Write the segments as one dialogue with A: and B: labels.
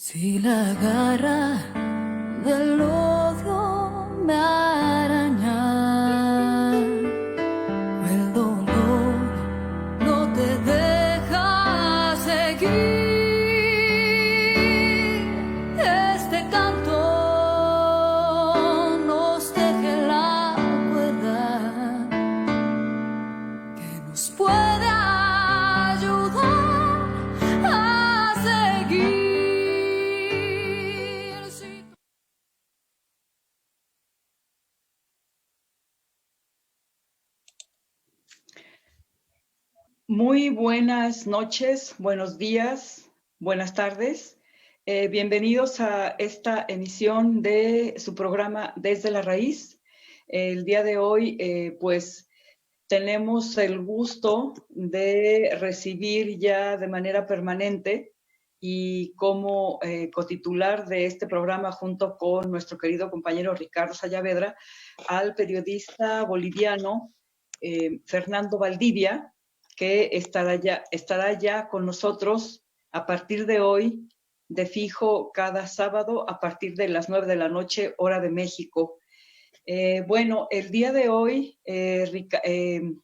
A: Si la garra del odio me araña, el dolor no te deja seguir. Este canto nos teje la cuerda que nos puede ayudar a seguir.
B: Muy buenas noches, buenos días, buenas tardes. Bienvenidos a esta emisión de su programa Desde la Raíz. El día de hoy, pues, tenemos el gusto de recibir ya de manera permanente y como cotitular de este programa junto con nuestro querido compañero Ricardo Sayavedra al periodista boliviano Fernando Valdivia, que estará ya con nosotros a partir de hoy, de fijo, cada sábado a partir de las 9 de la noche, hora de México. Bueno, el día de hoy le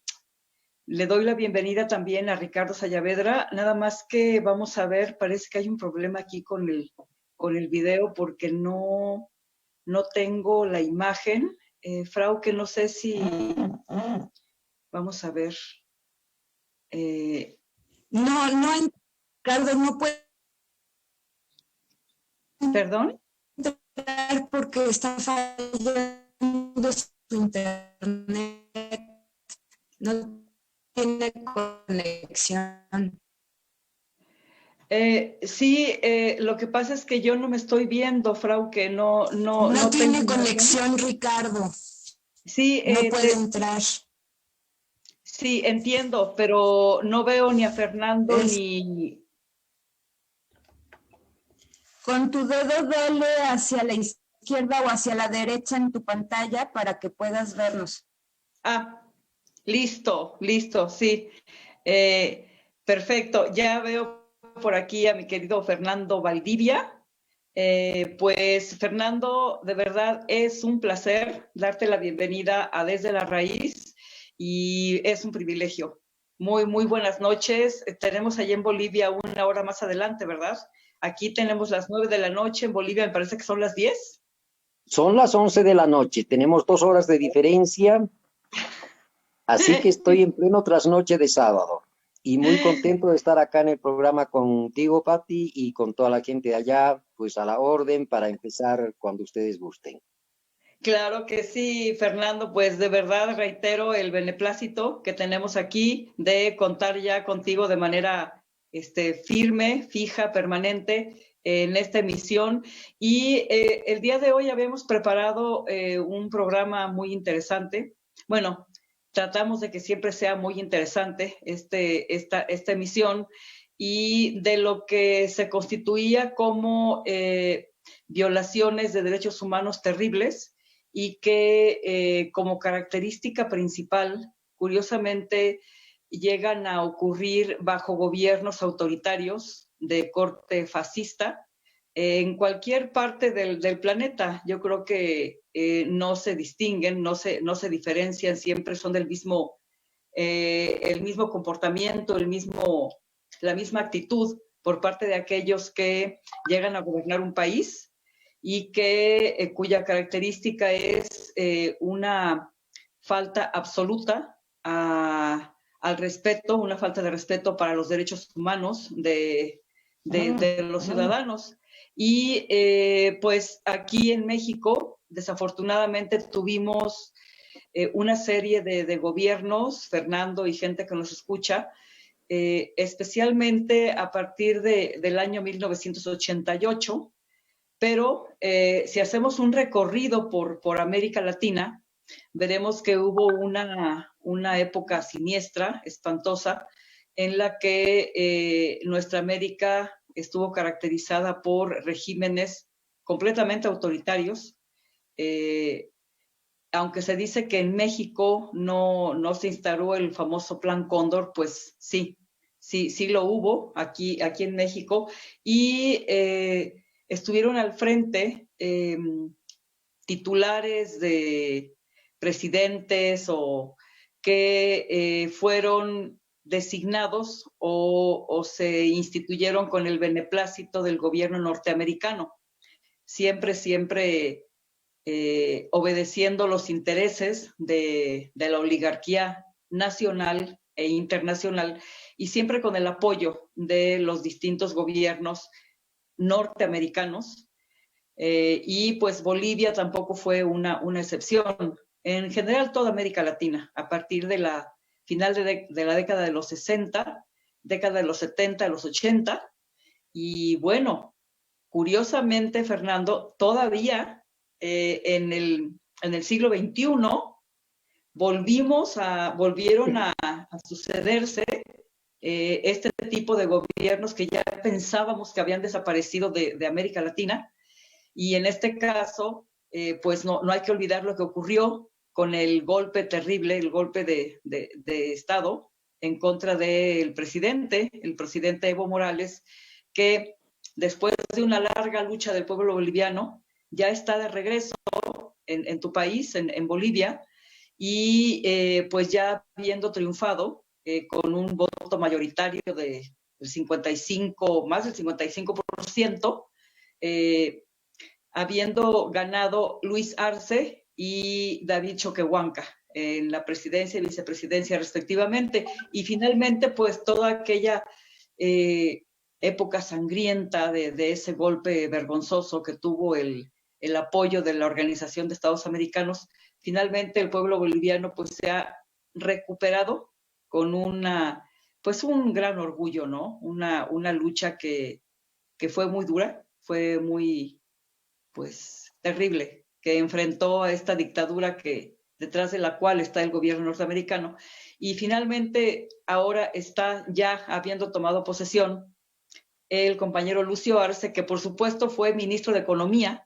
B: doy la bienvenida también a Ricardo Sayavedra, nada más que vamos a ver, parece que hay un problema aquí con el video porque no tengo la imagen. Frauke, no sé si... Vamos a ver...
C: Ricardo, no puede
B: ¿Perdón?
C: entrar porque está fallando su internet, no tiene conexión.
B: Sí, lo que pasa es que yo no me estoy viendo, Frauke, no
C: tiene
B: tengo
C: conexión, Ricardo.
B: Sí,
C: no puede entrar.
B: Sí, entiendo, pero no veo ni a Fernando ni...
C: Con tu dedo dale hacia la izquierda o hacia la derecha en tu pantalla para que puedas vernos.
B: Ah, listo, sí. Perfecto, ya veo por aquí a mi querido Fernando Valdivia. Pues Fernando, de verdad es un placer darte la bienvenida a Desde la Raíz y es un privilegio. Muy, muy buenas noches. Tenemos allá en Bolivia una hora más adelante, ¿verdad? Aquí tenemos las 9 de la noche, en Bolivia me parece que son las 10.
D: Son las 11 de la noche, tenemos 2 horas de diferencia, así que estoy en pleno trasnoche de sábado y muy contento de estar acá en el programa contigo, Pati, y con toda la gente de allá, pues a la orden para empezar cuando ustedes gusten.
B: Claro que sí, Fernando, pues de verdad reitero el beneplácito que tenemos aquí de contar ya contigo de manera firme, fija, permanente en esta emisión. Y el día de hoy habíamos preparado un programa muy interesante. Bueno, tratamos de que siempre sea muy interesante esta emisión y de lo que se constituía como violaciones de derechos humanos terribles y que como característica principal, curiosamente, llegan a ocurrir bajo gobiernos autoritarios de corte fascista en cualquier parte del planeta. Yo creo que no se distinguen, no se diferencian, siempre son del mismo, el mismo comportamiento, la misma actitud por parte de aquellos que llegan a gobernar un país y que cuya característica es una falta absoluta al respeto, una falta de respeto para los derechos humanos de los ciudadanos. Y pues aquí en México, desafortunadamente, tuvimos una serie de gobiernos, Fernando y gente que nos escucha, especialmente a partir del año 1988, pero si hacemos un recorrido por América Latina, veremos que hubo una época siniestra, espantosa, en la que nuestra América estuvo caracterizada por regímenes completamente autoritarios. Aunque se dice que en México no se instaló el famoso Plan Cóndor, pues sí lo hubo aquí en México. Y estuvieron al frente titulares de presidentes o que fueron designados o se instituyeron con el beneplácito del gobierno norteamericano, siempre obedeciendo los intereses de la oligarquía nacional e internacional y siempre con el apoyo de los distintos gobiernos norteamericanos. Y pues Bolivia tampoco fue una excepción. En general toda América Latina, a partir de la final de la década de los 60, década de los 70, de los 80, y bueno, curiosamente, Fernando, todavía en el siglo XXI volvieron a sucederse este tipo de gobiernos que ya pensábamos que habían desaparecido de América Latina. Y en este caso, pues no hay que olvidar lo que ocurrió con el golpe terrible, el golpe de Estado en contra del presidente, el presidente Evo Morales, que después de una larga lucha del pueblo boliviano, ya está de regreso en tu país, en Bolivia, y pues ya habiendo triunfado con un voto mayoritario del 55, más del 55%, habiendo ganado Luis Arce y David Choquehuanca en la presidencia y vicepresidencia respectivamente. Y finalmente, pues toda aquella época sangrienta de ese golpe vergonzoso que tuvo el apoyo de la Organización de Estados Americanos, finalmente el pueblo boliviano pues se ha recuperado con un gran orgullo, ¿no? Una lucha que fue muy dura, fue muy, pues, terrible, que enfrentó a esta dictadura detrás de la cual está el gobierno norteamericano, y finalmente ahora está ya habiendo tomado posesión el compañero Lucio Arce, que por supuesto fue ministro de Economía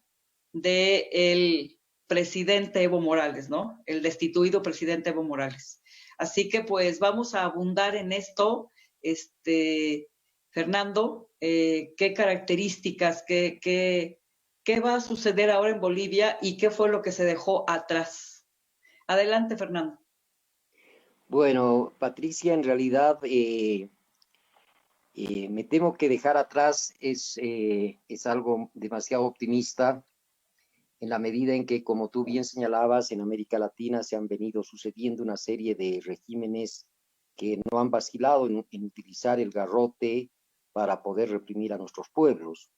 B: del presidente Evo Morales, ¿no? El destituido presidente Evo Morales. Así que pues vamos a abundar en esto, Fernando, qué características, qué va a suceder ahora en Bolivia y qué fue lo que se dejó atrás. Adelante, Fernando.
D: Bueno, Patricia, en realidad me temo que dejar atrás es algo demasiado optimista, en la medida en que, como tú bien señalabas, en América Latina se han venido sucediendo una serie de regímenes que no han vacilado en utilizar el garrote para poder reprimir a nuestros pueblos.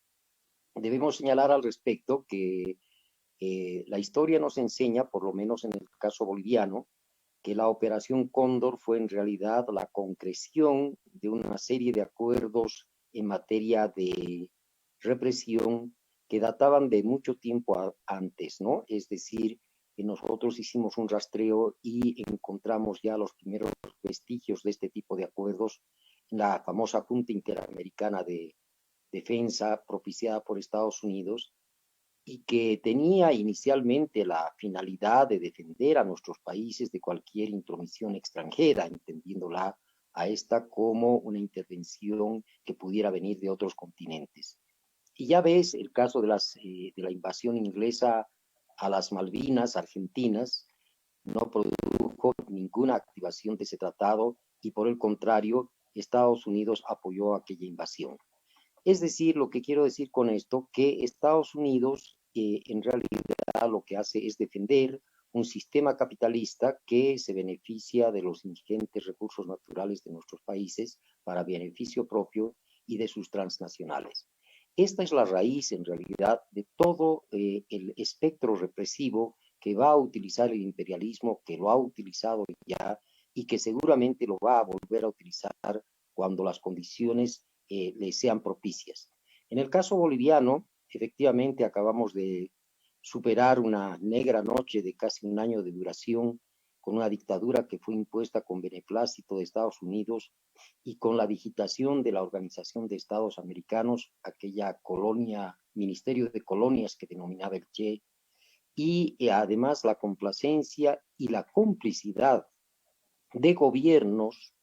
D: Debemos señalar al respecto que la historia nos enseña, por lo menos en el caso boliviano, que la Operación Cóndor fue en realidad la concreción de una serie de acuerdos en materia de represión que databan de mucho tiempo antes, ¿no? Es decir, que nosotros hicimos un rastreo y encontramos ya los primeros vestigios de este tipo de acuerdos en la famosa Junta Interamericana de Defensa propiciada por Estados Unidos, y que tenía inicialmente la finalidad de defender a nuestros países de cualquier intromisión extranjera, entendiéndola a esta como una intervención que pudiera venir de otros continentes. Y ya ves el caso de la invasión inglesa a las Malvinas argentinas, no produjo ninguna activación de ese tratado y por el contrario, Estados Unidos apoyó aquella invasión. Es decir, lo que quiero decir con esto, que Estados Unidos en realidad lo que hace es defender un sistema capitalista que se beneficia de los ingentes recursos naturales de nuestros países para beneficio propio y de sus transnacionales. Esta es la raíz, en realidad, de todo el espectro represivo que va a utilizar el imperialismo, que lo ha utilizado ya y que seguramente lo va a volver a utilizar cuando las condiciones le sean propicias. En el caso boliviano, efectivamente acabamos de superar una negra noche de casi un año de duración con una dictadura que fue impuesta con beneplácito de Estados Unidos y con la digitación de la Organización de Estados Americanos, aquella colonia, Ministerio de Colonias que denominaba el Che, y además la complacencia y la complicidad de gobiernos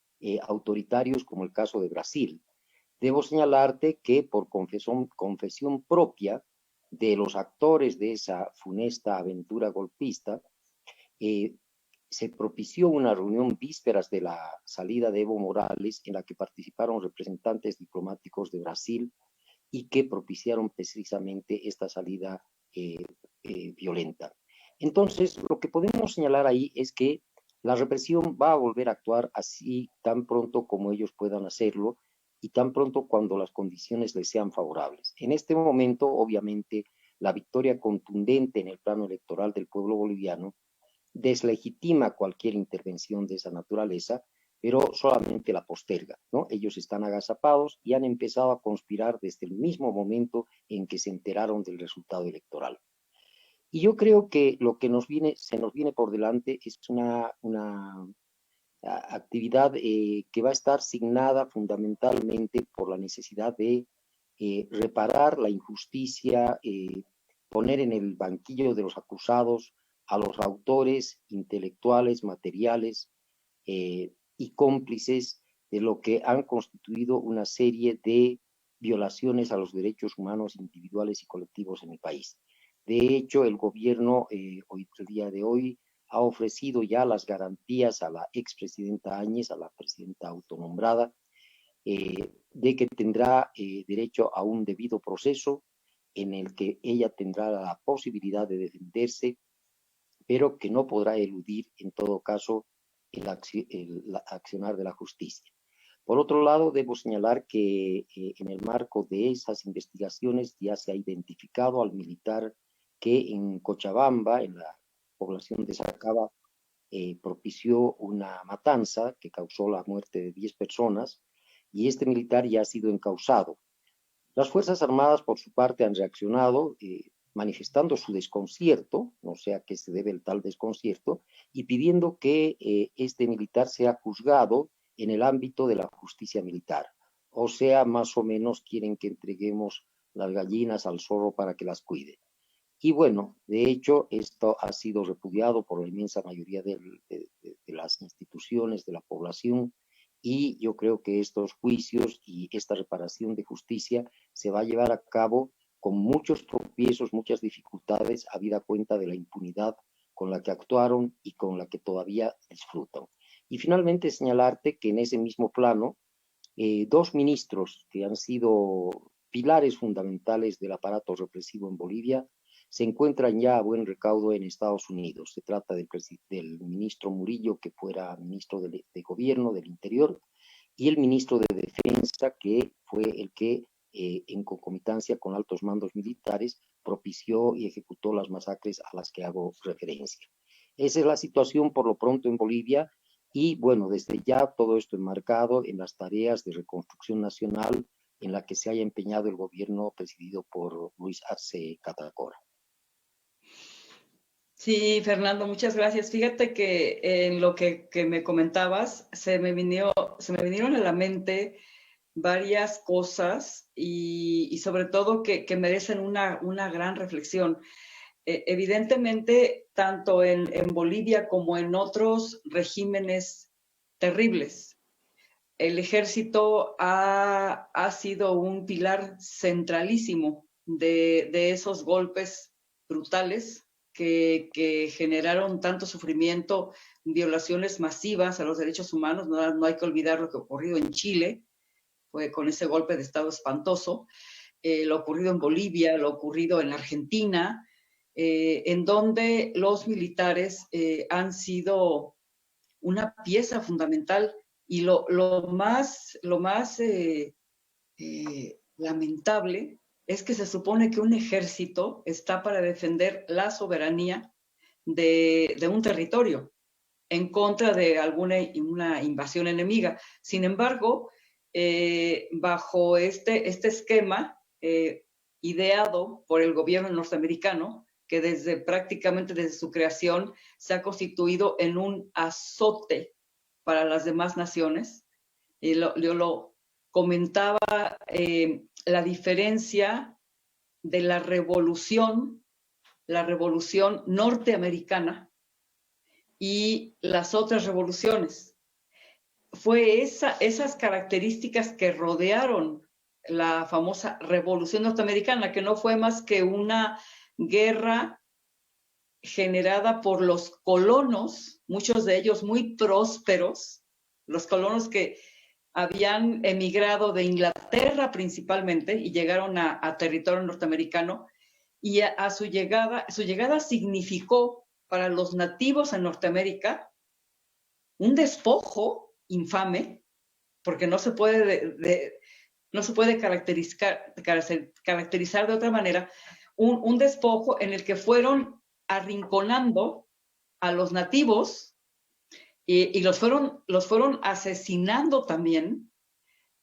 D: autoritarios como el caso de Brasil. Debo señalarte que por confesión propia de los actores de esa funesta aventura golpista, se propició una reunión vísperas de la salida de Evo Morales en la que participaron representantes diplomáticos de Brasil y que propiciaron precisamente esta salida violenta. Entonces, lo que podemos señalar ahí es que la represión va a volver a actuar así tan pronto como ellos puedan hacerlo y tan pronto cuando las condiciones les sean favorables. En este momento, obviamente, la victoria contundente en el plano electoral del pueblo boliviano deslegitima cualquier intervención de esa naturaleza, pero solamente la posterga, ¿no? Ellos están agazapados y han empezado a conspirar desde el mismo momento en que se enteraron del resultado electoral. Y yo creo que lo que se nos viene por delante es una actividad que va a estar signada fundamentalmente por la necesidad de reparar la injusticia, poner en el banquillo de los acusados a los autores intelectuales, materiales y cómplices de lo que han constituido una serie de violaciones a los derechos humanos individuales y colectivos en el país. De hecho, el gobierno el día de hoy ha ofrecido ya las garantías a la expresidenta Áñez, a la presidenta autonombrada, de que tendrá derecho a un debido proceso en el que ella tendrá la posibilidad de defenderse, pero que no podrá eludir en todo caso el accionar de la justicia. Por otro lado, debo señalar que en el marco de esas investigaciones ya se ha identificado al militar que en Cochabamba, en la población de Sacaba, propició una matanza que causó la muerte de 10 personas y este militar ya ha sido encausado. Las Fuerzas Armadas, por su parte, han reaccionado manifestando su desconcierto, no sé a qué se debe el tal desconcierto, y pidiendo que este militar sea juzgado en el ámbito de la justicia militar. O sea, más o menos quieren que entreguemos las gallinas al zorro para que las cuide. Y bueno, de hecho, esto ha sido repudiado por la inmensa mayoría de las instituciones, de la población, y yo creo que estos juicios y esta reparación de justicia se va a llevar a cabo con muchos tropiezos, muchas dificultades, habida cuenta de la impunidad con la que actuaron y con la que todavía disfrutan. Y finalmente señalarte que en ese mismo plano, dos ministros que han sido pilares fundamentales del aparato represivo en Bolivia, se encuentran ya a buen recaudo en Estados Unidos. Se trata del ministro Murillo, que fuera ministro de Gobierno del Interior, y el ministro de Defensa, que fue el que, en concomitancia con altos mandos militares, propició y ejecutó las masacres a las que hago referencia. Esa es la situación por lo pronto en Bolivia, y bueno, desde ya todo esto enmarcado en las tareas de reconstrucción nacional en la que se haya empeñado el gobierno presidido por Luis Arce Catacora.
B: Sí, Fernando, muchas gracias. Fíjate que en lo que me comentabas, se me vinieron a la mente varias cosas y sobre todo que merecen una gran reflexión. Evidentemente, tanto en Bolivia como en otros regímenes terribles, el ejército ha sido un pilar centralísimo de esos golpes brutales que generaron tanto sufrimiento, violaciones masivas a los derechos humanos. No hay que olvidar lo que ocurrió en Chile, fue con ese golpe de Estado espantoso, lo ocurrido en Bolivia, lo ocurrido en Argentina, en donde los militares han sido una pieza fundamental. Y lo más lamentable es que se supone que un ejército está para defender la soberanía de un territorio en contra de una invasión enemiga. Sin embargo, bajo este esquema ideado por el gobierno norteamericano, que prácticamente desde su creación se ha constituido en un azote para las demás naciones. Yo lo comentaba, la diferencia de la revolución norteamericana y las otras revoluciones. Fue esas características que rodearon la famosa Revolución Norteamericana, que no fue más que una guerra generada por los colonos, muchos de ellos muy prósperos, los colonos que habían emigrado de Inglaterra principalmente y llegaron a territorio norteamericano, y a su llegada significó para los nativos en Norteamérica un despojo infame, porque no se puede caracterizar de otra manera, un despojo en el que fueron arrinconando a los nativos y los fueron asesinando también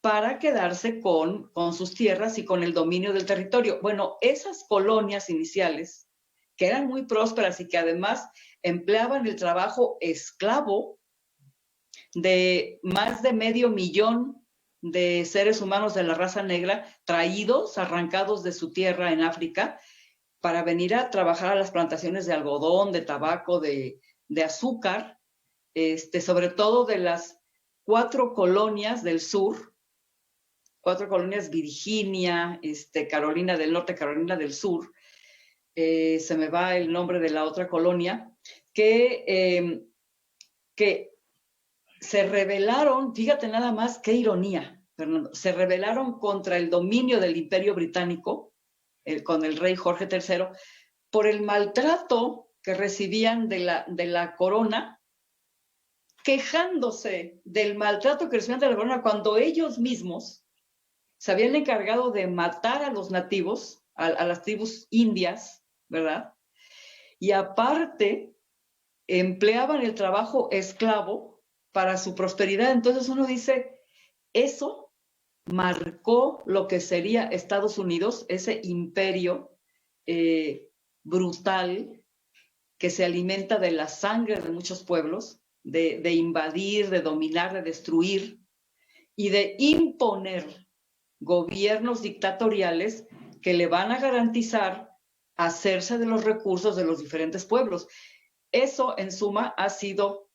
B: para quedarse con sus tierras y con el dominio del territorio. Bueno, esas colonias iniciales, que eran muy prósperas y que además empleaban el trabajo esclavo de más de 500,000 de seres humanos de la raza negra, arrancados de su tierra en África, para venir a trabajar a las plantaciones de algodón, de tabaco, de azúcar, sobre todo de las 4 colonias del sur, 4 colonias: Virginia, Carolina del Norte, Carolina del Sur, se me va el nombre de la otra colonia, que se rebelaron, fíjate nada más qué ironía, Fernando, se rebelaron contra el dominio del Imperio Británico, con el rey Jorge III, por el maltrato que recibían de la corona, quejándose del maltrato que recibían de la corona cuando ellos mismos se habían encargado de matar a los nativos, a las tribus indias, ¿verdad? Y aparte, empleaban el trabajo esclavo para su prosperidad. Entonces uno dice, eso marcó lo que sería Estados Unidos, ese imperio brutal que se alimenta de la sangre de muchos pueblos, de invadir, de dominar, de destruir y de imponer gobiernos dictatoriales que le van a garantizar hacerse de los recursos de los diferentes pueblos. Eso, en suma, ha sido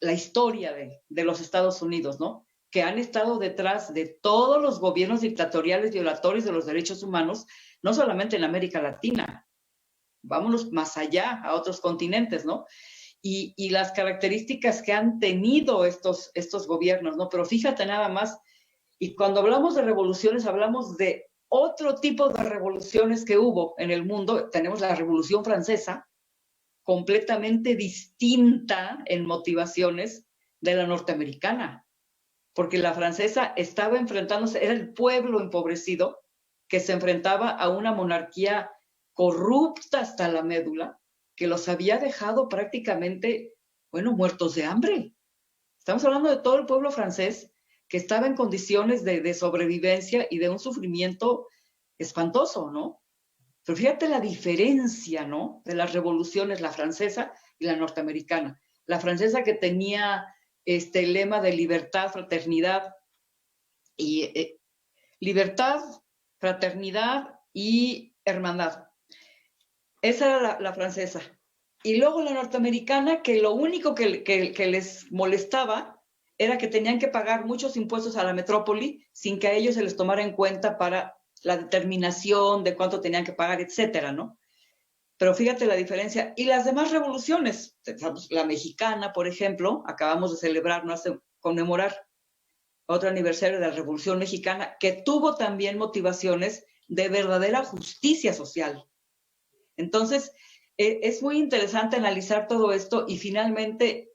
B: la historia de los Estados Unidos, ¿no? Que han estado detrás de todos los gobiernos dictatoriales violatorios de los derechos humanos, no solamente en América Latina, vámonos más allá, a otros continentes, ¿no? Y las características que han tenido estos gobiernos, ¿no? Pero fíjate nada más, y cuando hablamos de revoluciones, hablamos de otro tipo de revoluciones que hubo en el mundo. Tenemos la Revolución Francesa, completamente distinta en motivaciones de la norteamericana, porque la francesa estaba enfrentándose, era el pueblo empobrecido que se enfrentaba a una monarquía corrupta hasta la médula, que los había dejado prácticamente, muertos de hambre. Estamos hablando de todo el pueblo francés que estaba en condiciones de sobrevivencia y de un sufrimiento espantoso, ¿no? Pero fíjate la diferencia, ¿no?, de las revoluciones, la francesa y la norteamericana. La francesa, que tenía el lema de libertad, fraternidad y hermandad. Esa era la francesa. Y luego la norteamericana, que lo único que les molestaba era que tenían que pagar muchos impuestos a la metrópoli sin que a ellos se les tomara en cuenta para la determinación de cuánto tenían que pagar, etcétera, ¿no? Pero fíjate la diferencia. Y las demás revoluciones, la mexicana, por ejemplo, acabamos de celebrar, conmemorar otro aniversario de la Revolución Mexicana, que tuvo también motivaciones de verdadera justicia social. Entonces, es muy interesante analizar todo esto y finalmente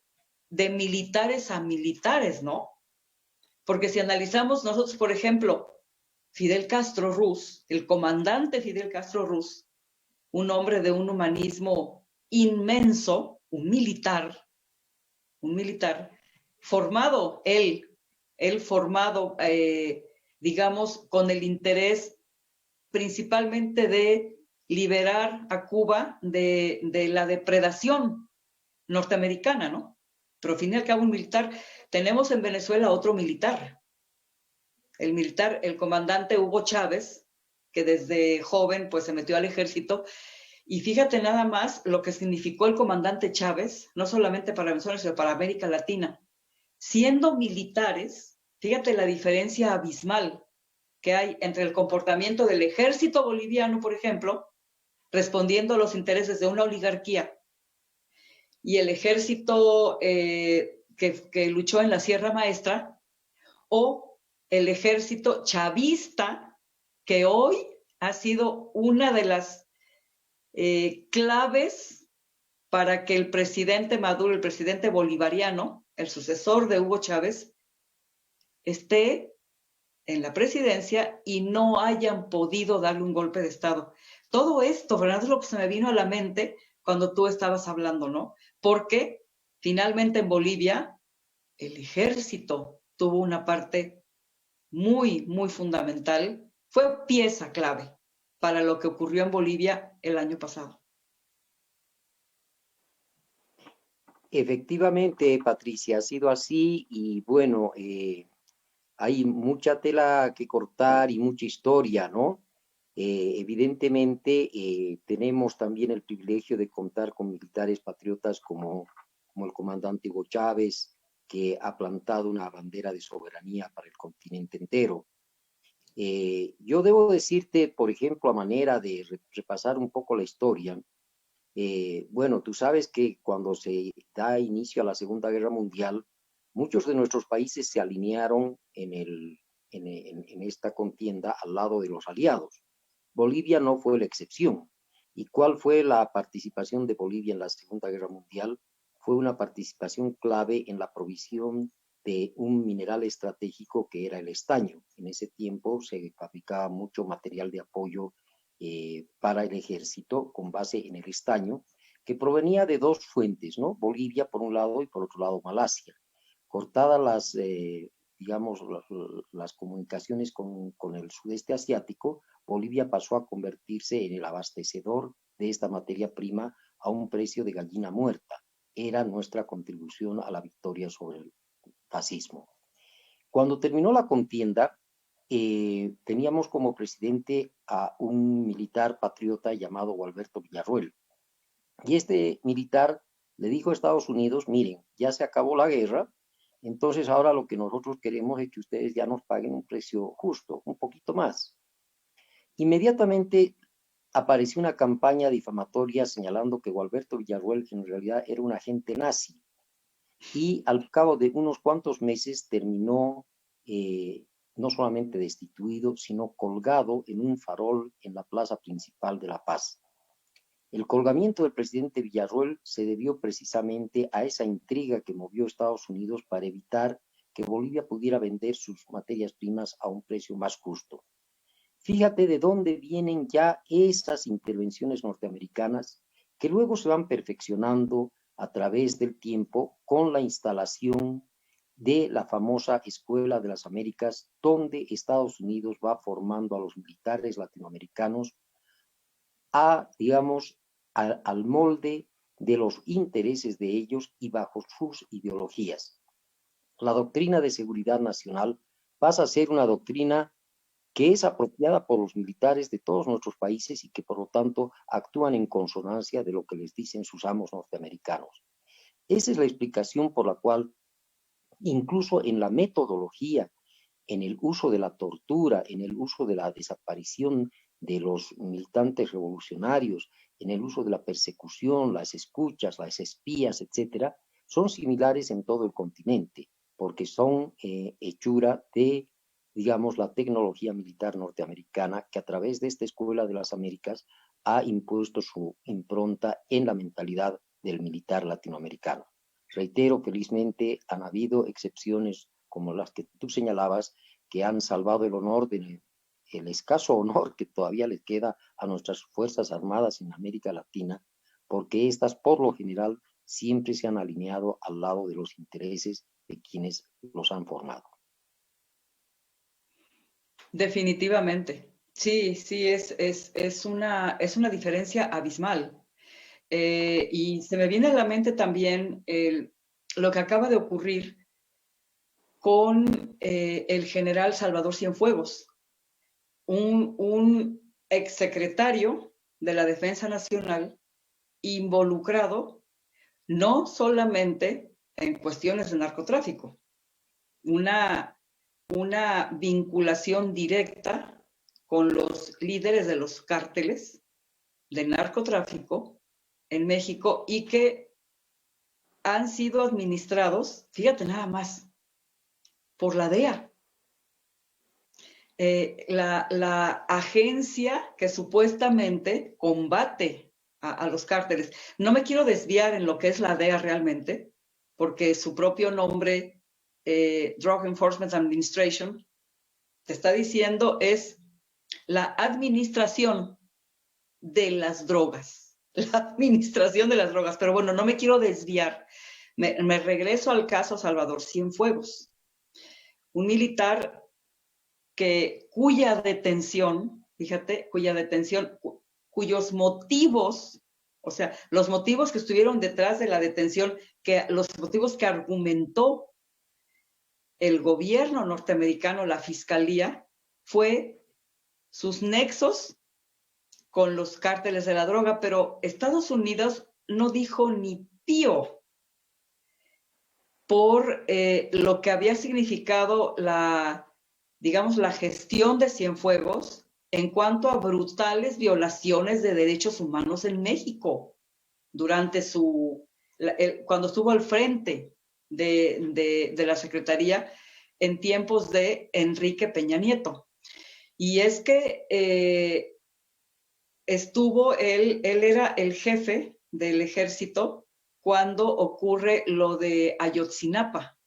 B: de militares a militares, ¿no? Porque si analizamos nosotros, por ejemplo, Fidel Castro Ruz, el comandante Fidel Castro Ruz, un hombre de un humanismo inmenso, un militar, formado, él formado, digamos, con el interés principalmente de liberar a Cuba de la depredación norteamericana, ¿no? Pero al fin y al cabo un militar. Tenemos en Venezuela otro militar, el comandante Hugo Chávez, que desde joven pues se metió al ejército. Y fíjate nada más lo que significó el comandante Chávez, no solamente para Venezuela, sino para América Latina. Siendo militares, fíjate la diferencia abismal. que hay entre el comportamiento del ejército boliviano, por ejemplo, respondiendo a los intereses de una oligarquía, y el ejército que luchó en la Sierra Maestra, o el ejército chavista, que hoy ha sido una de las claves para que el presidente Maduro, el presidente bolivariano, el sucesor de Hugo Chávez, esté en la presidencia y no hayan podido darle un golpe de Estado. Todo esto, Fernando, es lo que se me vino a la mente cuando tú estabas hablando, ¿no? Porque finalmente en Bolivia el ejército tuvo una parte muy, muy fundamental, fue pieza clave para lo que ocurrió en Bolivia el año pasado.
D: Efectivamente, Patricia, ha sido así y bueno, hay mucha tela que cortar y mucha historia, ¿no? Evidentemente, tenemos también el privilegio de contar con militares patriotas como el comandante Hugo Chávez, que ha plantado una bandera de soberanía para el continente entero. Yo debo decirte, por ejemplo, a manera de repasar un poco la historia, bueno, tú sabes que cuando se da inicio a la Segunda Guerra Mundial, muchos de nuestros países se alinearon en esta contienda al lado de los aliados. Bolivia no fue la excepción. ¿Y cuál fue la participación de Bolivia en la Segunda Guerra Mundial? Fue una participación clave en la provisión de un mineral estratégico que era el estaño. En ese tiempo se fabricaba mucho material de apoyo para el ejército con base en el estaño, que provenía de dos fuentes, ¿no? Bolivia por un lado y por otro lado Malasia. Cortadas las comunicaciones con el sudeste asiático, Bolivia pasó a convertirse en el abastecedor de esta materia prima a un precio de gallina muerta. Era nuestra contribución a la victoria sobre el fascismo. Cuando terminó la contienda, teníamos como presidente a un militar patriota llamado Gualberto Villarroel. Y este militar le dijo a Estados Unidos, miren, ya se acabó la guerra, entonces ahora lo que nosotros queremos es que ustedes ya nos paguen un precio justo, un poquito más. Inmediatamente apareció una campaña difamatoria señalando que Gualberto Villarroel en realidad era un agente nazi. Y al cabo de unos cuantos meses terminó no solamente destituido, sino colgado en un farol en la plaza principal de La Paz. El colgamiento del presidente Villarroel se debió precisamente a esa intriga que movió Estados Unidos para evitar que Bolivia pudiera vender sus materias primas a un precio más justo. Fíjate de dónde vienen ya esas intervenciones norteamericanas que luego se van perfeccionando a través del tiempo con la instalación de la famosa Escuela de las Américas, donde Estados Unidos va formando a los militares latinoamericanos al molde de los intereses de ellos y bajo sus ideologías. La doctrina de seguridad nacional pasa a ser una doctrina que es apropiada por los militares de todos nuestros países y que por lo tanto actúan en consonancia de lo que les dicen sus amos norteamericanos. Esa es la explicación por la cual incluso en la metodología, en el uso de la tortura, en el uso de la desaparición de los militantes revolucionarios, en el uso de la persecución, las escuchas, las espías, etcétera, son similares en todo el continente, porque son hechura de, digamos, la tecnología militar norteamericana que a través de esta Escuela de las Américas ha impuesto su impronta en la mentalidad del militar latinoamericano. Reitero, felizmente han habido excepciones como las que tú señalabas que han salvado el honor el escaso honor que todavía les queda a nuestras Fuerzas Armadas en América Latina, porque estas por lo general siempre se han alineado al lado de los intereses de quienes los han formado.
B: Definitivamente. Sí, es una diferencia abismal. Y se me viene a la mente también lo que acaba de ocurrir con el general Salvador Cienfuegos, un exsecretario de la Defensa Nacional involucrado no solamente en cuestiones de narcotráfico, una una vinculación directa con los líderes de los cárteles de narcotráfico en México y que han sido administrados, fíjate nada más, por la DEA. La agencia que supuestamente combate a los cárteles. No me quiero desviar en lo que es la DEA realmente, porque su propio nombre, Drug Enforcement Administration, te está diciendo es la administración de las drogas. La administración de las drogas. Pero bueno, no me quiero desviar. Me regreso al caso Salvador Cienfuegos. Un militar cuya detención, fíjate, cuyos motivos, o sea, los motivos que estuvieron detrás de la detención, los motivos que argumentó el gobierno norteamericano, la fiscalía, fue sus nexos con los cárteles de la droga, pero Estados Unidos no dijo ni pío por lo que había significado la gestión de Cienfuegos en cuanto a brutales violaciones de derechos humanos en México durante cuando estuvo al frente de la Secretaría en tiempos de Enrique Peña Nieto. Y es que él era el jefe del ejército cuando ocurre lo de Ayotzinapa,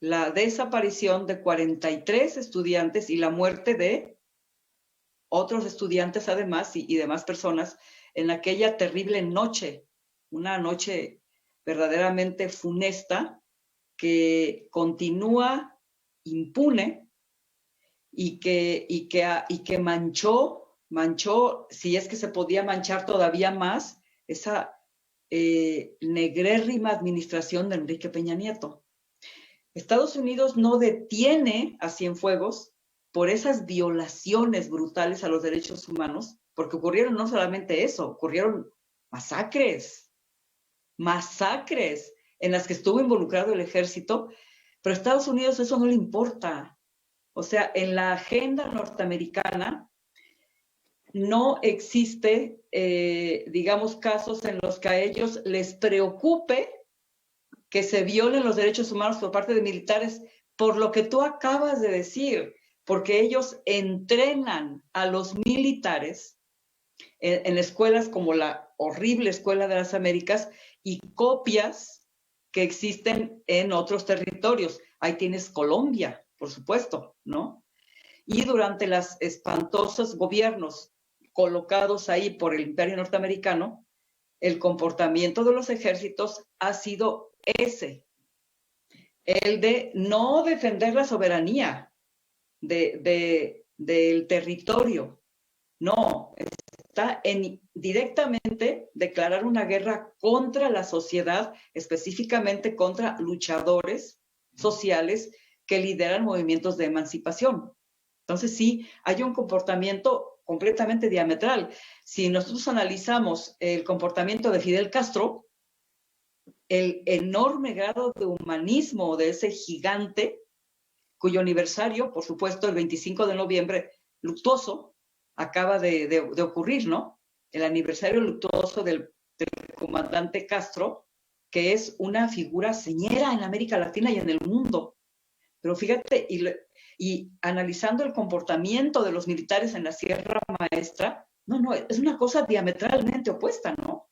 B: la desaparición de 43 estudiantes y la muerte de otros estudiantes además y demás personas en aquella terrible noche, una noche verdaderamente funesta que continúa impune y que manchó, si es que se podía manchar todavía más, esa negrérrima administración de Enrique Peña Nieto. Estados Unidos no detiene a Cienfuegos por esas violaciones brutales a los derechos humanos, porque ocurrieron no solamente eso, ocurrieron masacres en las que estuvo involucrado el ejército, pero a Estados Unidos eso no le importa. O sea, en la agenda norteamericana no existe, casos en los que a ellos les preocupe que se violen los derechos humanos por parte de militares, por lo que tú acabas de decir, porque ellos entrenan a los militares en escuelas como la horrible Escuela de las Américas y copias que existen en otros territorios. Ahí tienes Colombia, por supuesto, ¿no? Y durante los espantosos gobiernos colocados ahí por el Imperio norteamericano, el comportamiento de los ejércitos ha sido el de no defender la soberanía del territorio. No, está en directamente declarar una guerra contra la sociedad, específicamente contra luchadores sociales que lideran movimientos de emancipación. Entonces sí, hay un comportamiento completamente diametral. Si nosotros analizamos el comportamiento de Fidel Castro, el enorme grado de humanismo de ese gigante, cuyo aniversario, por supuesto, el 25 de noviembre, luctuoso, acaba de ocurrir, ¿no? El aniversario luctuoso del comandante Castro, que es una figura señera en América Latina y en el mundo. Pero fíjate, y analizando el comportamiento de los militares en la Sierra Maestra, no, es una cosa diametralmente opuesta, ¿no?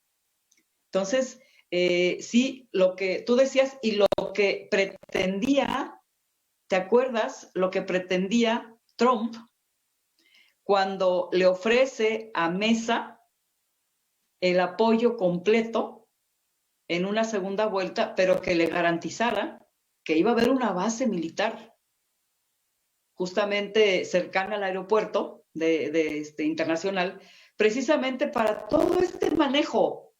B: Entonces, sí, lo que tú decías y lo que pretendía, ¿te acuerdas? Lo que pretendía Trump cuando le ofrece a Mesa el apoyo completo en una segunda vuelta, pero que le garantizara que iba a haber una base militar justamente cercana al aeropuerto internacional, precisamente para todo este manejo,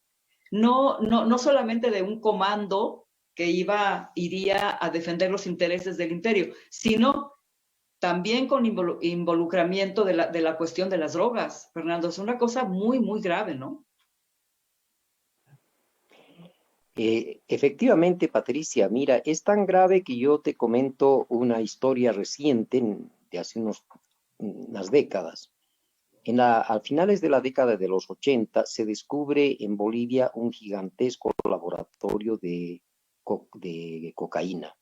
B: no solamente de un comando que iría a defender los intereses del imperio, sino también con involucramiento de la cuestión de las drogas. Fernando, es una cosa muy, muy grave, ¿no?
D: Efectivamente, Patricia, mira, es tan grave que yo te comento una historia reciente de hace unas décadas. A finales de la década de los 80 se descubre en Bolivia un gigantesco laboratorio de cocaína,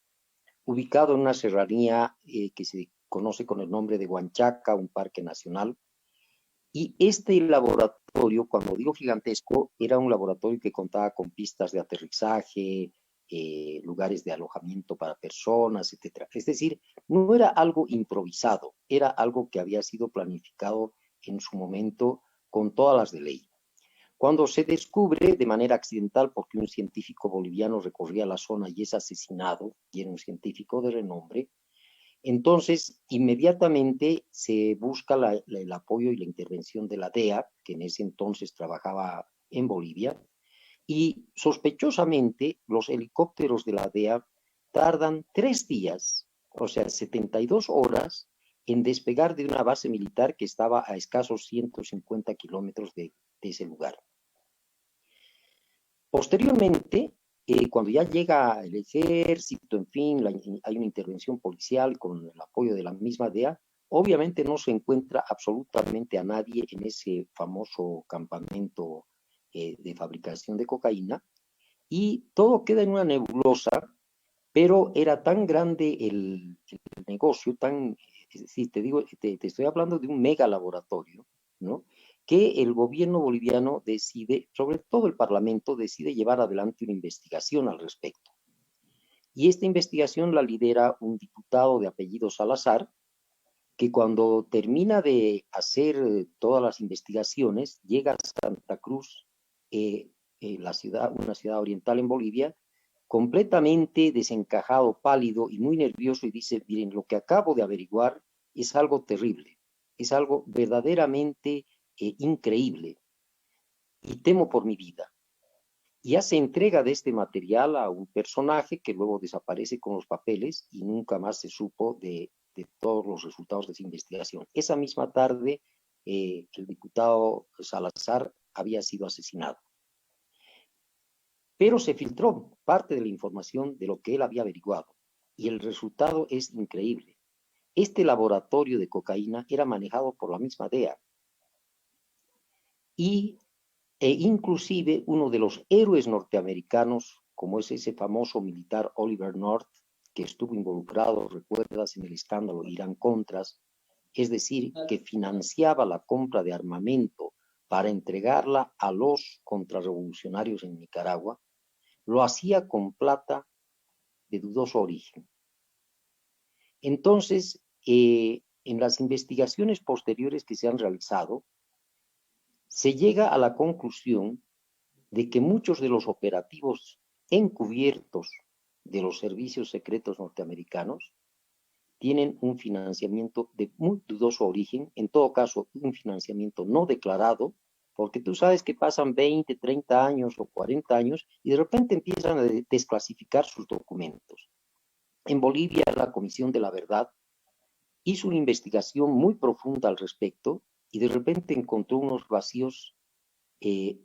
D: ubicado en una serranía que se conoce con el nombre de Huanchaca, un parque nacional. Y este laboratorio, cuando digo gigantesco, era un laboratorio que contaba con pistas de aterrizaje, lugares de alojamiento para personas, etcétera. Es decir, no era algo improvisado, era algo que había sido planificado en su momento con todas las de ley. Cuando se descubre de manera accidental, porque un científico boliviano recorría la zona y es asesinado, y era un científico de renombre, entonces inmediatamente se busca el apoyo y la intervención de la DEA, que en ese entonces trabajaba en Bolivia, y sospechosamente los helicópteros de la DEA tardan 3 días, o sea, 72 horas, en despegar de una base militar que estaba a escasos 150 kilómetros de ese lugar. Posteriormente, cuando ya llega el ejército, en fin, hay una intervención policial con el apoyo de la misma DEA, obviamente no se encuentra absolutamente a nadie en ese famoso campamento de fabricación de cocaína y todo queda en una nebulosa, pero era tan grande el negocio, es decir, te estoy hablando de un mega laboratorio, ¿no? Que el gobierno boliviano decide, sobre todo el Parlamento, decide llevar adelante una investigación al respecto. Y esta investigación la lidera un diputado de apellido Salazar, que cuando termina de hacer todas las investigaciones, llega a Santa Cruz, una ciudad oriental en Bolivia, completamente desencajado, pálido y muy nervioso, y dice, miren, lo que acabo de averiguar es algo terrible, es algo verdaderamente increíble, y temo por mi vida. Y hace entrega de este material a un personaje que luego desaparece con los papeles y nunca más se supo de todos los resultados de esa investigación. Esa misma tarde, el diputado Salazar había sido asesinado. Pero se filtró parte de la información de lo que él había averiguado y el resultado es increíble. Este laboratorio de cocaína era manejado por la misma DEA e inclusive uno de los héroes norteamericanos, como es ese famoso militar Oliver North, que estuvo involucrado, recuerdas, en el escándalo Irán-Contras, es decir, que financiaba la compra de armamento para entregarla a los contrarrevolucionarios en Nicaragua, lo hacía con plata de dudoso origen. Entonces, en las investigaciones posteriores que se han realizado, se llega a la conclusión de que muchos de los operativos encubiertos de los servicios secretos norteamericanos tienen un financiamiento de muy dudoso origen, en todo caso, un financiamiento no declarado, porque tú sabes que pasan 20, 30 años o 40 años y de repente empiezan a desclasificar sus documentos. En Bolivia, la Comisión de la Verdad hizo una investigación muy profunda al respecto y de repente encontró unos vacíos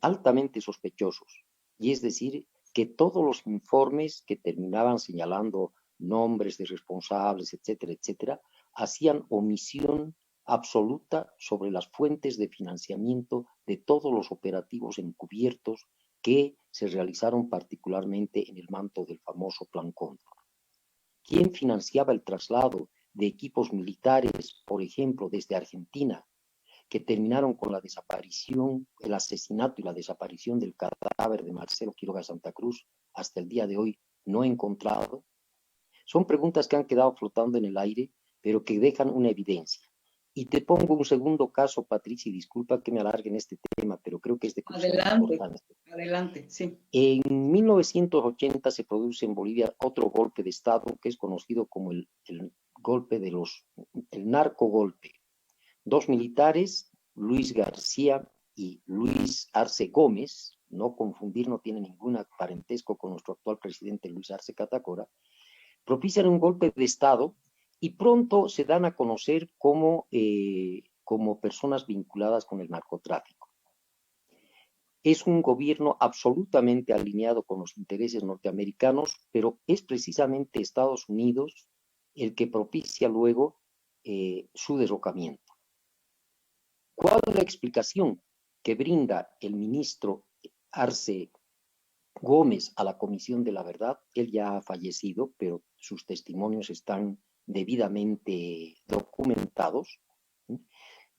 D: altamente sospechosos. Y es decir, que todos los informes que terminaban señalando nombres de responsables, etcétera, etcétera, hacían omisión absoluta sobre las fuentes de financiamiento de todos los operativos encubiertos que se realizaron particularmente en el manto del famoso Plan Cóndor. ¿Quién financiaba el traslado de equipos militares, por ejemplo, desde Argentina, que terminaron con la desaparición, el asesinato y la desaparición del cadáver de Marcelo Quiroga Santa Cruz, hasta el día de hoy no encontrado? Son preguntas que han quedado flotando en el aire, pero que dejan una evidencia. Y te pongo un segundo caso, Patricia, y disculpa que me alargue en este tema, pero creo que es de crucial importancia.
B: Adelante, sí.
D: En 1980 se produce en Bolivia otro golpe de Estado que es conocido como el golpe de el narcogolpe. Dos militares, Luis García y Luis Arce Gómez, no confundir, no tiene ningún parentesco con nuestro actual presidente Luis Arce Catacora, propician un golpe de Estado y pronto se dan a conocer como personas vinculadas con el narcotráfico. es un gobierno absolutamente alineado con los intereses norteamericanos, pero es precisamente Estados Unidos el que propicia luego su derrocamiento. ¿Cuál es la explicación que brinda el ministro Arce Gómez a la Comisión de la Verdad? Él ya ha fallecido, pero sus testimonios están debidamente documentados, ¿sí?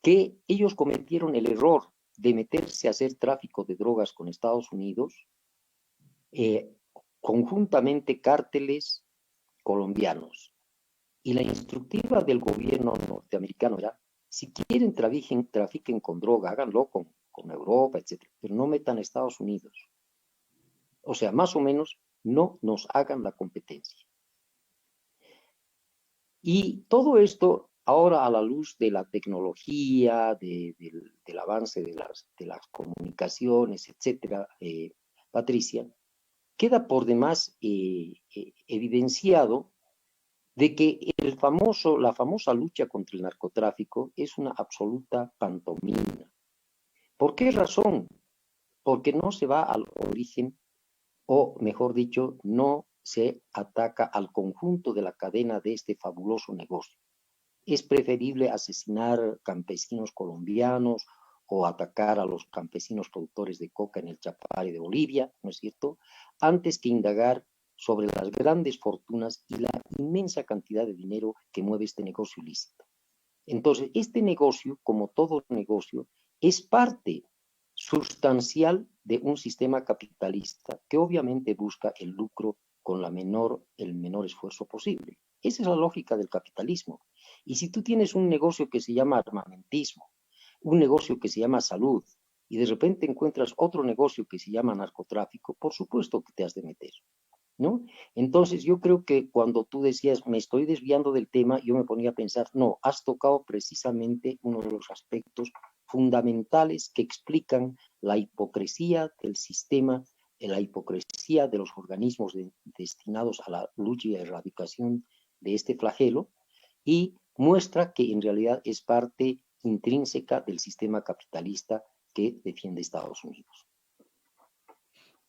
D: Que ellos cometieron el error de meterse a hacer tráfico de drogas con Estados Unidos, conjuntamente cárteles colombianos. Y la instructiva del gobierno norteamericano era, si quieren trafiquen con droga, háganlo con Europa, etc. Pero no metan a Estados Unidos. O sea, más o menos, no nos hagan la competencia. Y todo esto, ahora a la luz de la tecnología, del avance de las comunicaciones, etcétera, Patricia, queda por demás evidenciado de que la famosa lucha contra el narcotráfico es una absoluta pantomima. ¿Por qué razón? Porque no se va al origen, o mejor dicho, no se ataca al conjunto de la cadena de este fabuloso negocio. Es preferible asesinar campesinos colombianos o atacar a los campesinos productores de coca en el Chapare de Bolivia, ¿no es cierto?, antes que indagar sobre las grandes fortunas y la inmensa cantidad de dinero que mueve este negocio ilícito. Entonces, este negocio, como todo negocio, es parte sustancial de un sistema capitalista que obviamente busca el lucro con el menor esfuerzo posible. Esa es la lógica del capitalismo. Y si tú tienes un negocio que se llama armamentismo, un negocio que se llama salud, y de repente encuentras otro negocio que se llama narcotráfico, por supuesto que te has de meter, ¿no? Entonces yo creo que cuando tú decías, me estoy desviando del tema, yo me ponía a pensar, no, has tocado precisamente uno de los aspectos fundamentales que explican la hipocresía del sistema, la hipocresía de los organismos destinados a la lucha y erradicación de este flagelo, y muestra que en realidad es parte intrínseca del sistema capitalista que defiende Estados Unidos.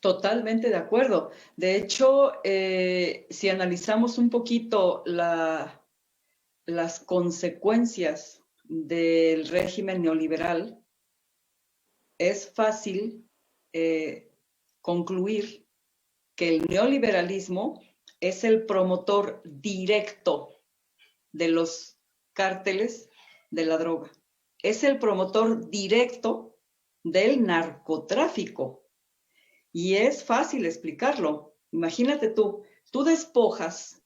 B: Totalmente de acuerdo. De hecho, si analizamos un poquito las consecuencias del régimen neoliberal, es fácil concluir que el neoliberalismo es el promotor directo de los cárteles de la droga. Es el promotor directo del narcotráfico. Y es fácil explicarlo. Imagínate tú despojas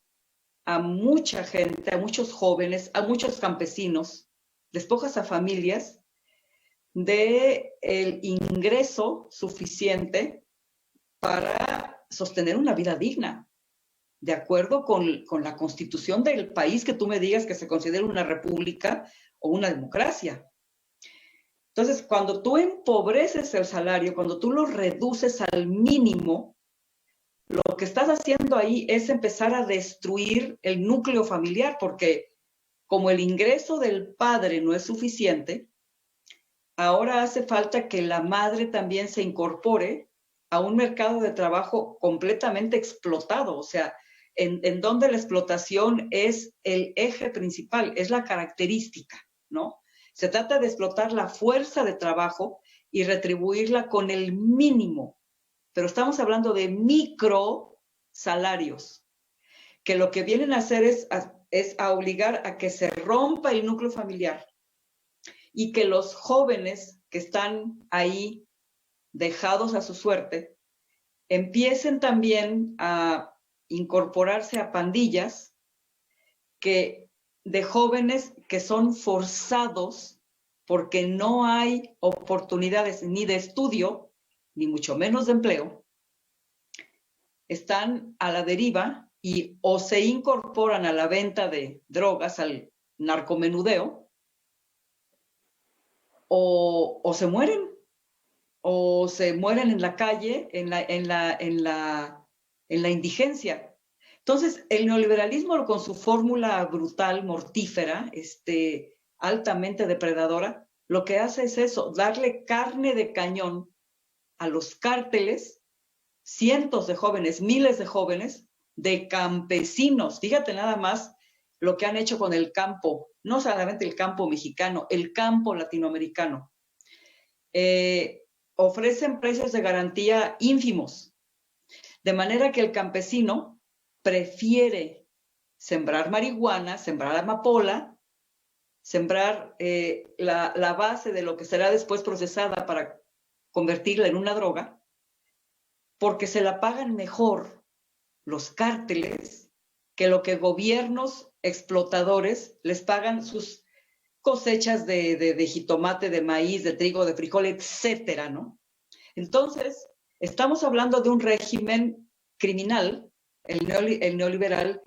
B: a mucha gente, a muchos jóvenes, a muchos campesinos, despojas a familias del ingreso suficiente para sostener una vida digna, de acuerdo con la constitución del país que tú me digas que se considera una república o una democracia. Entonces, cuando tú empobreces el salario, cuando tú lo reduces al mínimo, lo que estás haciendo ahí es empezar a destruir el núcleo familiar, porque como el ingreso del padre no es suficiente, ahora hace falta que la madre también se incorpore a un mercado de trabajo completamente explotado, o sea, en donde la explotación es el eje principal, es la característica, ¿no? Se trata de explotar la fuerza de trabajo y retribuirla con el mínimo. Pero estamos hablando de micro salarios, que lo que vienen a hacer es a obligar a que se rompa el núcleo familiar y que los jóvenes que están ahí dejados a su suerte empiecen también a incorporarse a pandillas de jóvenes que son forzados porque no hay oportunidades ni de estudio, ni mucho menos de empleo, están a la deriva y o se incorporan a la venta de drogas, al narcomenudeo, o se mueren en la calle, en la indigencia. Entonces, el neoliberalismo con su fórmula brutal, mortífera, altamente depredadora, lo que hace es eso, darle carne de cañón a los cárteles cientos de jóvenes, miles de jóvenes, de campesinos. Fíjate nada más lo que han hecho con el campo, no solamente el campo mexicano, el campo latinoamericano. Ofrecen precios de garantía ínfimos, de manera que el campesino prefiere sembrar marihuana, sembrar amapola, sembrar la base de lo que será después procesada para convertirla en una droga, porque se la pagan mejor los cárteles que lo que gobiernos explotadores les pagan sus cosechas de jitomate, de maíz, de trigo, de frijol, etcétera, ¿no? Entonces, estamos hablando de un régimen criminal, el neoliberal,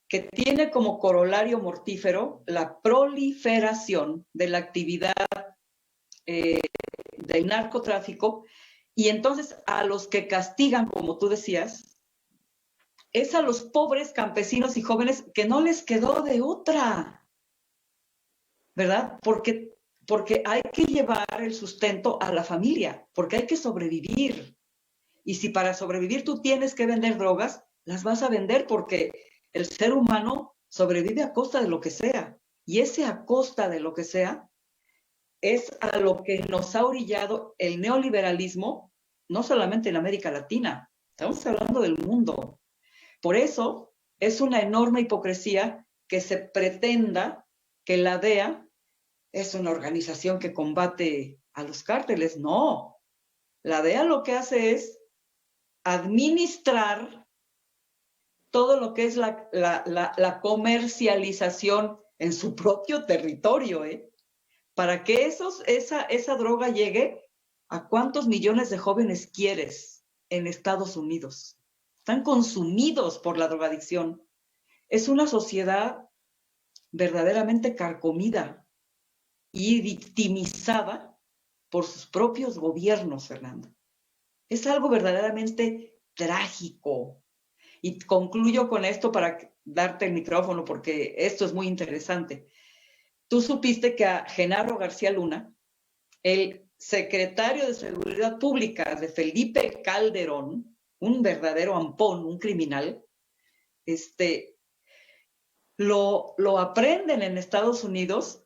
B: que tiene como corolario mortífero la proliferación de la actividad del narcotráfico, y entonces a los que castigan, como tú decías, es a los pobres campesinos y jóvenes que no les quedó de otra, ¿verdad? Porque hay que llevar el sustento a la familia, porque hay que sobrevivir. Y si para sobrevivir tú tienes que vender drogas, las vas a vender porque el ser humano sobrevive a costa de lo que sea. Y ese a costa de lo que sea es a lo que nos ha orillado el neoliberalismo, no solamente en América Latina, estamos hablando del mundo. Por eso es una enorme hipocresía que se pretenda que la DEA es una organización que combate a los cárteles. No, la DEA lo que hace es administrar todo lo que es la comercialización en su propio territorio, para que esa droga llegue a cuántos millones de jóvenes quieres en Estados Unidos. Están consumidos por la drogadicción. Es una sociedad verdaderamente carcomida y victimizada por sus propios gobiernos, Fernando. Es algo verdaderamente trágico. Y concluyo con esto para darte el micrófono, porque esto es muy interesante. Tú supiste que a Genaro García Luna, el secretario de Seguridad Pública de Felipe Calderón, un verdadero ampón, un criminal, lo aprenden en Estados Unidos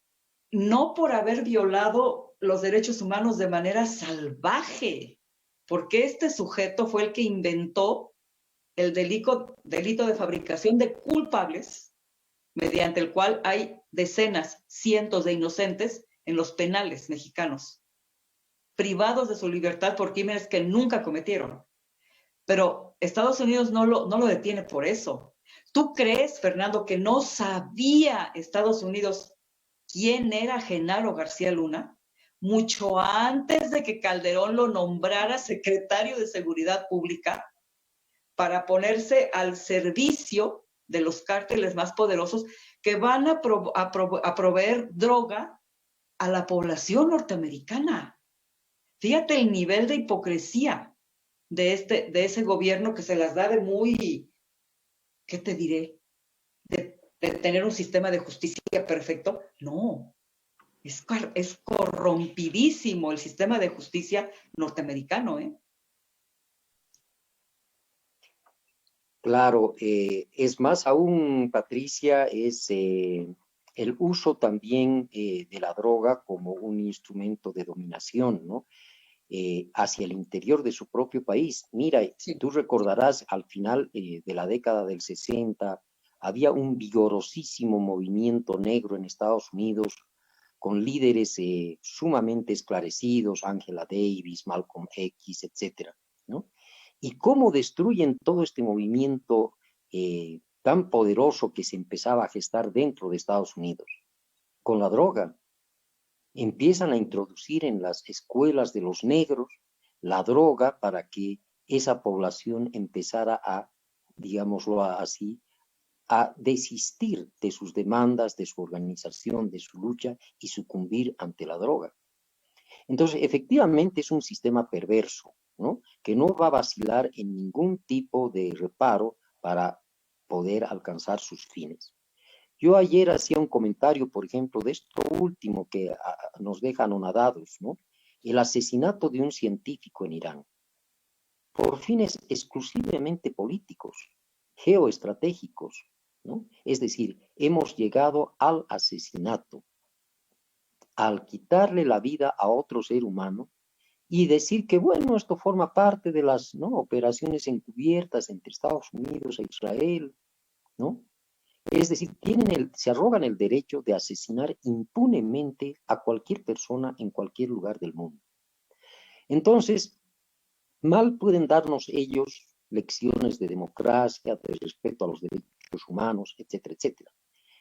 B: no por haber violado los derechos humanos de manera salvaje, porque este sujeto fue el que inventó el delito de fabricación de culpables, mediante el cual hay decenas, cientos de inocentes en los penales mexicanos, privados de su libertad por crímenes que nunca cometieron. Pero Estados Unidos no lo detiene por eso. ¿Tú crees, Fernando, que no sabía Estados Unidos quién era Genaro García Luna? Mucho antes de que Calderón lo nombrara secretario de Seguridad Pública para ponerse al servicio de los cárteles más poderosos que van a proveer droga a la población norteamericana. Fíjate el nivel de hipocresía de ese gobierno que se las da de muy, ¿qué te diré? De tener un sistema de justicia perfecto. No, es corrompidísimo el sistema de justicia norteamericano,
D: Claro, es más aún, Patricia, es el uso también de la droga como un instrumento de dominación, ¿no? Hacia el interior de su propio país. Mira,
B: Sí.
D: tú recordarás al final de la década del 60, había un vigorosísimo movimiento negro en Estados Unidos con líderes sumamente esclarecidos, Angela Davis, Malcolm X, etcétera, ¿no? Y cómo destruyen todo este movimiento tan poderoso que se empezaba a gestar dentro de Estados Unidos. Con la droga, empiezan a introducir en las escuelas de los negros la droga para que esa población empezara a, digámoslo así, a desistir de sus demandas, de su organización, de su lucha y sucumbir ante la droga. Entonces, efectivamente es un sistema perverso, ¿no? Que no va a vacilar en ningún tipo de reparo para poder alcanzar sus fines. Yo ayer hacía un comentario, por ejemplo, de esto último que nos deja anonadados, ¿no? El asesinato de un científico en Irán. por fines exclusivamente políticos, geoestratégicos, ¿no? Es decir, hemos llegado al asesinato, al quitarle la vida a otro ser humano y decir que, bueno, esto forma parte de las, ¿no?, operaciones encubiertas entre Estados Unidos e Israel, ¿no? Es decir, se arrogan el derecho de asesinar impunemente a cualquier persona en cualquier lugar del mundo. Entonces, mal pueden darnos ellos lecciones de democracia, de respeto a los derechos humanos, etcétera, etcétera.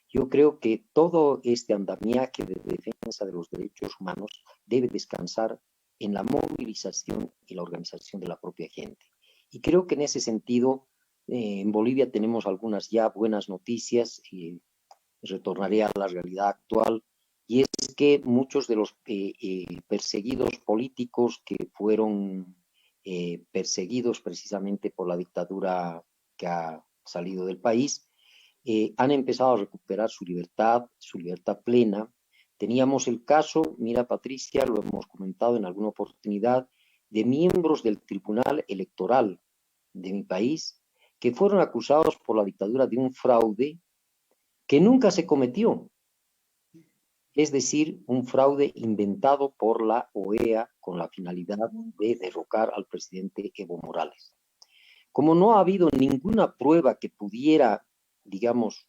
D: Yo creo que todo este andamiaje de defensa de los derechos humanos debe descansar en la movilización y la organización de la propia gente. Y creo que en ese sentido, en Bolivia tenemos algunas ya buenas noticias, y retornaré a la realidad actual, y es que muchos de los perseguidos políticos que fueron perseguidos precisamente por la dictadura que ha salido del país, han empezado a recuperar su libertad plena. Teníamos el caso, mira Patricia, lo hemos comentado en alguna oportunidad, de miembros del Tribunal Electoral de mi país que fueron acusados por la dictadura de un fraude que nunca se cometió. Es decir, un fraude inventado por la OEA con la finalidad de derrocar al presidente Evo Morales. Como no ha habido ninguna prueba que pudiera, digamos,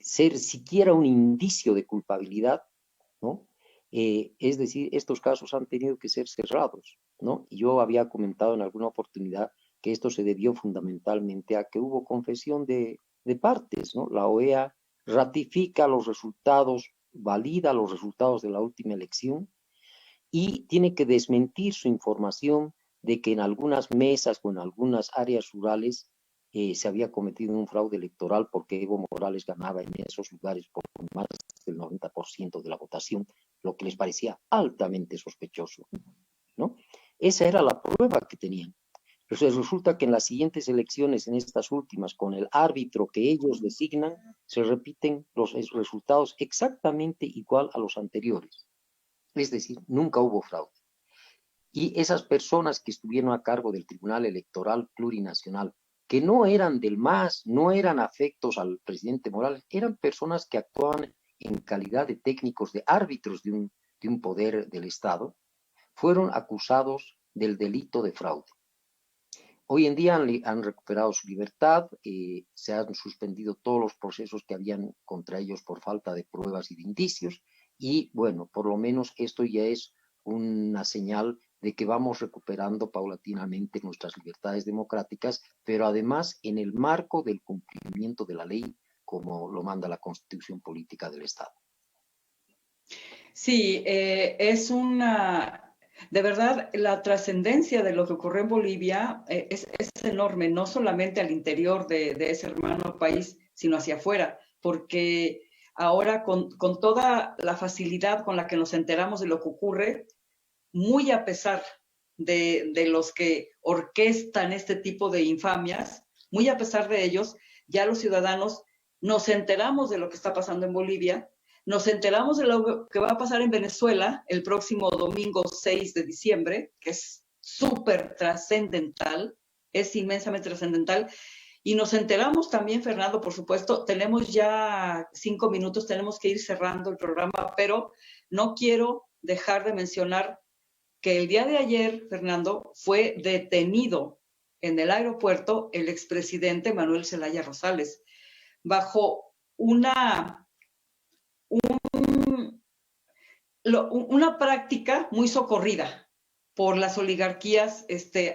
D: ser siquiera un indicio de culpabilidad, ¿no? Es decir, estos casos han tenido que ser cerrados, ¿no? Y yo había comentado en alguna oportunidad que esto se debió fundamentalmente a que hubo confesión de partes, ¿no? La OEA ratifica los resultados, valida los resultados de la última elección y tiene que desmentir su información de que en algunas mesas o en algunas áreas rurales se había cometido un fraude electoral porque Evo Morales ganaba en esos lugares por más del 90% de la votación, lo que les parecía altamente sospechoso, ¿no? Esa era la prueba que tenían. Entonces resulta que en las siguientes elecciones, en estas últimas, con el árbitro que ellos designan, se repiten los resultados exactamente igual a los anteriores. Es decir, nunca hubo fraude. Y esas personas que estuvieron a cargo del Tribunal Electoral Plurinacional, que no eran del MAS, no eran afectos al presidente Morales, eran personas que actuaban en calidad de técnicos, de árbitros de un poder del Estado, fueron acusados del delito de fraude. Hoy en día han recuperado su libertad, se han suspendido todos los procesos que habían contra ellos por falta de pruebas y de indicios, y bueno, por lo menos esto ya es una señal de que vamos recuperando paulatinamente nuestras libertades democráticas, pero además en el marco del cumplimiento de la ley, como lo manda la Constitución Política del Estado.
B: Sí, es una... De verdad, la trascendencia de lo que ocurrió en Bolivia es enorme, no solamente al interior de ese hermano país, sino hacia afuera, porque ahora con toda la facilidad con la que nos enteramos de lo que ocurre, muy a pesar de los que orquestan este tipo de infamias, muy a pesar de ellos, ya los ciudadanos nos enteramos de lo que está pasando en Bolivia, nos enteramos de lo que va a pasar en Venezuela el próximo domingo 6 de diciembre, que es súper trascendental, es inmensamente trascendental. Y nos enteramos también, Fernando, por supuesto, tenemos ya 5 minutos, tenemos que ir cerrando el programa, pero no quiero dejar de mencionar que el día de ayer, Fernando, fue detenido en el aeropuerto el expresidente Manuel Zelaya Rosales, bajo una práctica muy socorrida por las oligarquías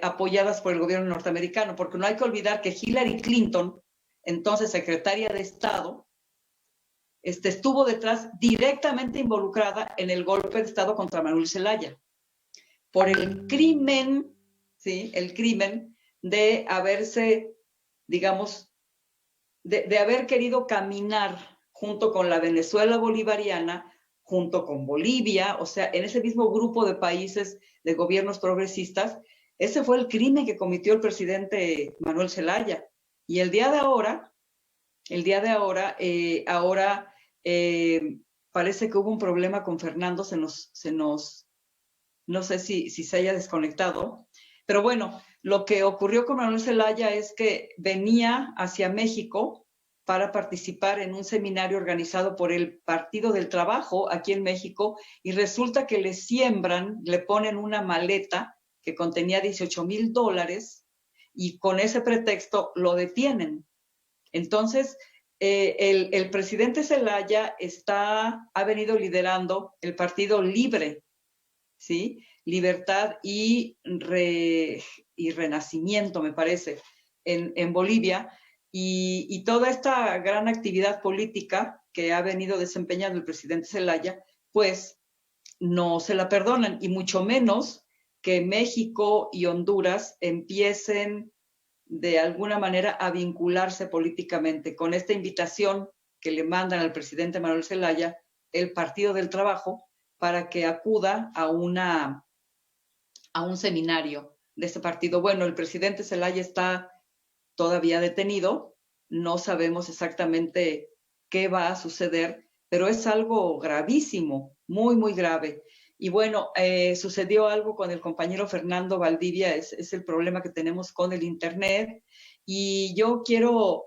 B: apoyadas por el gobierno norteamericano, porque no hay que olvidar que Hillary Clinton, entonces secretaria de Estado, estuvo detrás, directamente involucrada en el golpe de Estado contra Manuel Zelaya, por el crimen, ¿sí? El crimen de haberse, digamos, de haber querido caminar junto con la Venezuela bolivariana, junto con Bolivia, o sea, en ese mismo grupo de países de gobiernos progresistas. Ese fue el crimen que cometió el presidente Manuel Zelaya. Y el día de ahora, parece que hubo un problema con Fernando, no sé si se haya desconectado, Pero bueno, lo que ocurrió con Manuel Zelaya es que venía hacia México para participar en un seminario organizado por el Partido del Trabajo aquí en México, y resulta que le siembran, le ponen una maleta que contenía $18,000 y con ese pretexto lo detienen. Entonces, el presidente Zelaya ha venido liderando el Partido Libre, ¿sí? Libertad y Renacimiento, me parece, en Bolivia, y toda esta gran actividad política que ha venido desempeñando el presidente Zelaya, pues no se la perdonan, y mucho menos que México y Honduras empiecen de alguna manera a vincularse políticamente con esta invitación que le mandan al presidente Manuel Zelaya, el Partido del Trabajo, para que acuda a un seminario de ese partido. Bueno, el presidente Zelaya está todavía detenido, no sabemos exactamente qué va a suceder, pero es algo gravísimo, muy, muy grave. Y bueno, sucedió algo con el compañero Fernando Valdivia, es el problema que tenemos con el Internet, y yo quiero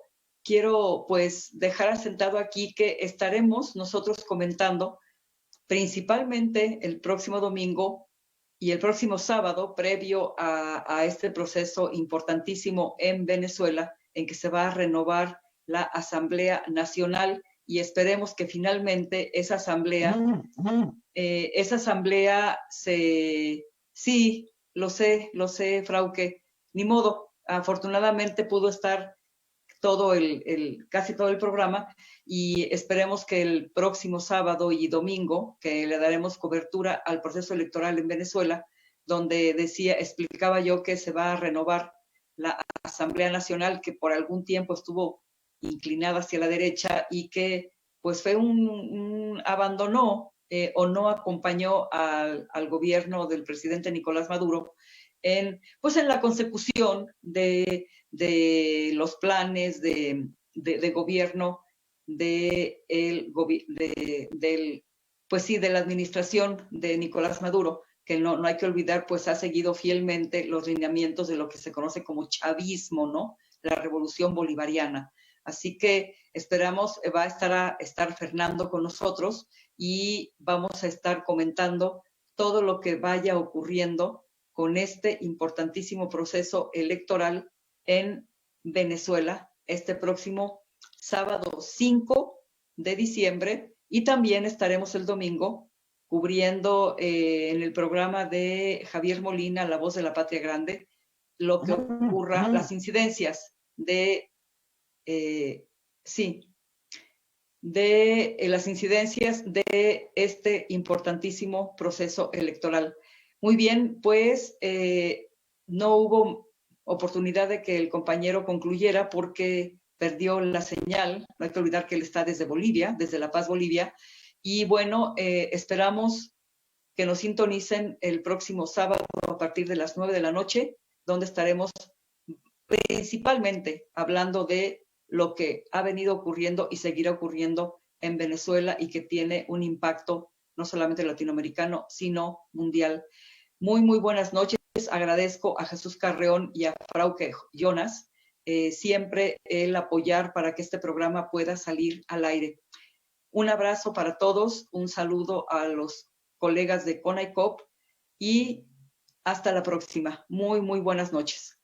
B: pues dejar asentado aquí que estaremos nosotros comentando principalmente el próximo domingo y el próximo sábado, previo a este proceso importantísimo en Venezuela, en que se va a renovar la Asamblea Nacional, y esperemos que finalmente esa asamblea sí, lo sé, Frauke, ni modo, afortunadamente pudo estar casi todo el programa, y esperemos que el próximo sábado y domingo, que le daremos cobertura al proceso electoral en Venezuela, donde explicaba yo que se va a renovar la Asamblea Nacional, que por algún tiempo estuvo inclinada hacia la derecha y que pues fue abandonó o no acompañó al gobierno del presidente Nicolás Maduro en la consecución de los planes de gobierno de la administración de Nicolás Maduro, que no hay que olvidar, pues ha seguido fielmente los lineamientos de lo que se conoce como chavismo, ¿no? La revolución bolivariana. Así que esperamos, va a estar Fernando con nosotros, y vamos a estar comentando todo lo que vaya ocurriendo con este importantísimo proceso electoral en Venezuela este próximo sábado 5 de diciembre, y también estaremos el domingo cubriendo en el programa de Javier Molina, La Voz de la Patria Grande, lo que ocurra, las incidencias de las incidencias de este importantísimo proceso electoral. Muy bien, pues no hubo oportunidad de que el compañero concluyera porque perdió la señal. No hay que olvidar que él está desde Bolivia, desde La Paz, Bolivia. Y bueno, esperamos que nos sintonicen el próximo sábado a partir de las 9 de la noche, donde estaremos principalmente hablando de lo que ha venido ocurriendo y seguirá ocurriendo en Venezuela, y que tiene un impacto no solamente latinoamericano, sino mundial. Muy, muy buenas noches. Agradezco a Jesús Carreón y a Frauke Jonas siempre el apoyar para que este programa pueda salir al aire. Un abrazo para todos, un saludo a los colegas de CONAICOP, y hasta la próxima. Muy, muy buenas noches.